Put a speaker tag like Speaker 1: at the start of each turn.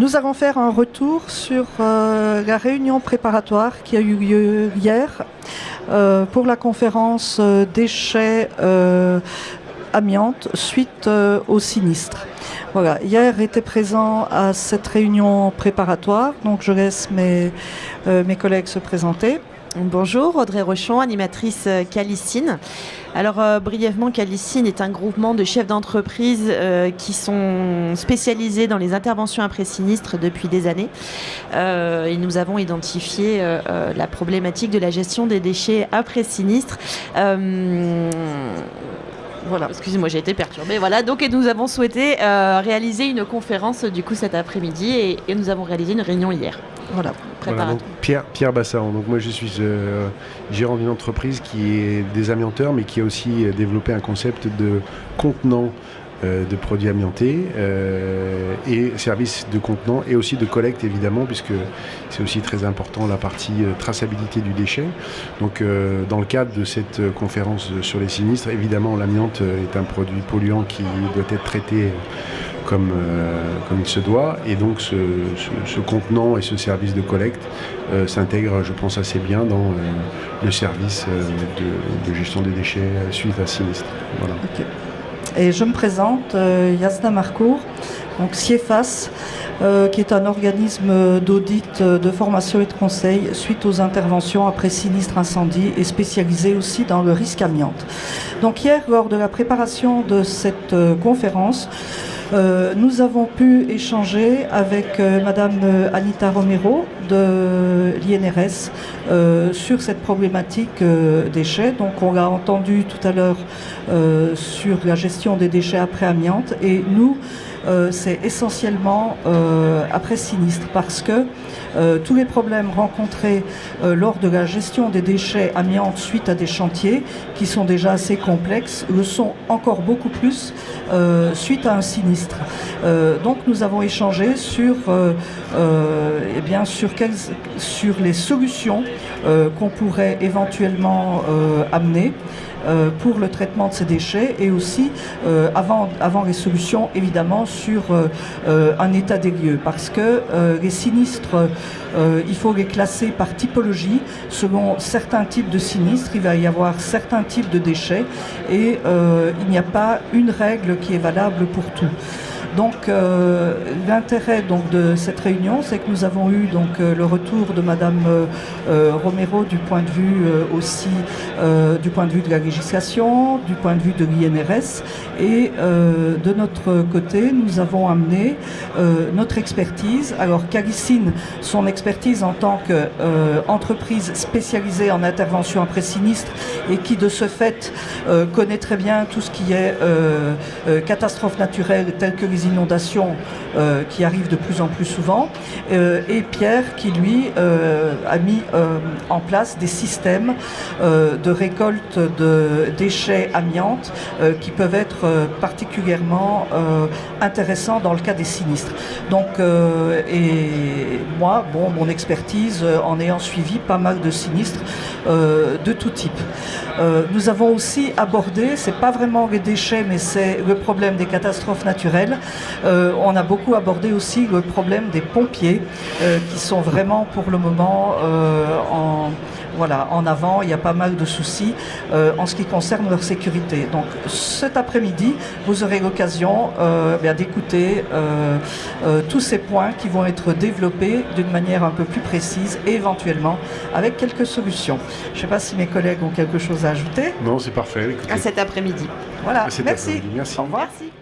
Speaker 1: Nous allons faire un retour sur la réunion préparatoire qui a eu lieu hier pour la conférence déchets amiante suite au sinistre. Voilà, hier était présent à cette réunion préparatoire, donc je laisse mes collègues se présenter.
Speaker 2: Bonjour, Audrey Rochon, animatrice Calicine. Alors brièvement, Calicine est un groupement de chefs d'entreprise qui sont spécialisés dans les interventions après sinistre depuis des années. Et nous avons identifié la problématique de la gestion des déchets après sinistre. Voilà, excusez-moi, j'ai été perturbée. Voilà, donc et nous avons souhaité réaliser une conférence du coup cet après-midi et nous avons réalisé une réunion hier. Voilà, préparatoire.
Speaker 3: Voilà, Pierre Bassaron. Donc moi je suis gérant d'une entreprise qui est des amianteurs, mais qui a aussi développé un concept de contenant de produits amiantés et service de contenant et aussi de collecte évidemment, puisque c'est aussi très important la partie traçabilité du déchet. Donc dans le cadre de cette conférence sur les sinistres, évidemment l'amiante est un produit polluant qui doit être traité comme il se doit, et donc ce contenant et ce service de collecte s'intègrent, je pense, assez bien dans le service de gestion des déchets suite à sinistre. Voilà.
Speaker 1: Okay. Et je me présente, Yasna Marcourt, donc CIEFAS, qui est un organisme d'audit, de formation et de conseil suite aux interventions après sinistre incendie et spécialisé aussi dans le risque amiante. Donc hier, lors de la préparation de cette conférence, nous avons pu échanger avec Madame Anita Romero de l'INRS sur cette problématique déchets. Donc on l'a entendu tout à l'heure sur la gestion des déchets après amiante, et nous c'est essentiellement après sinistre, parce que tous les problèmes rencontrés lors de la gestion des déchets amiantes suite à des chantiers qui sont déjà assez complexes le sont encore beaucoup plus suite à un sinistre. Donc nous avons échangé sur les solutions qu'on pourrait éventuellement amener pour le traitement de ces déchets, et aussi avant les solutions évidemment sur un état des lieux, parce que les sinistres il faut les classer par typologie. Selon certains types de sinistres, il va y avoir certains types de déchets, et il n'y a pas une règle qui est valable pour tout. Donc l'intérêt de cette réunion, c'est que nous avons eu le retour de Madame Romero du point de vue aussi du point de vue de la législation, du point de vue de l'INRS, et de notre côté, nous avons amené notre expertise. Alors Calicine, son expertise en tant qu'entreprise spécialisée en intervention après sinistre, et qui de ce fait connaît très bien tout ce qui est catastrophes naturelles telles que les inondations qui arrivent de plus en plus souvent, et Pierre qui lui a mis en place des systèmes de récolte de déchets amiantes qui peuvent être particulièrement intéressants dans le cas des sinistres. Donc et moi, mon expertise en ayant suivi pas mal de sinistres de tout type. Nous avons aussi abordé, c'est pas vraiment les déchets, mais c'est le problème des catastrophes naturelles. On a beaucoup abordé aussi le problème des pompiers qui sont vraiment pour le moment en avant. Il y a pas mal de soucis en ce qui concerne leur sécurité. Donc cet après-midi, vous aurez l'occasion d'écouter tous ces points qui vont être développés d'une manière un peu plus précise, et éventuellement avec quelques solutions. Je ne sais pas si mes collègues ont quelque chose à ajouter.
Speaker 3: Non, c'est parfait. Écoutez.
Speaker 2: À cet après-midi.
Speaker 1: Voilà, merci.
Speaker 3: Merci.
Speaker 1: Au revoir.
Speaker 2: Merci.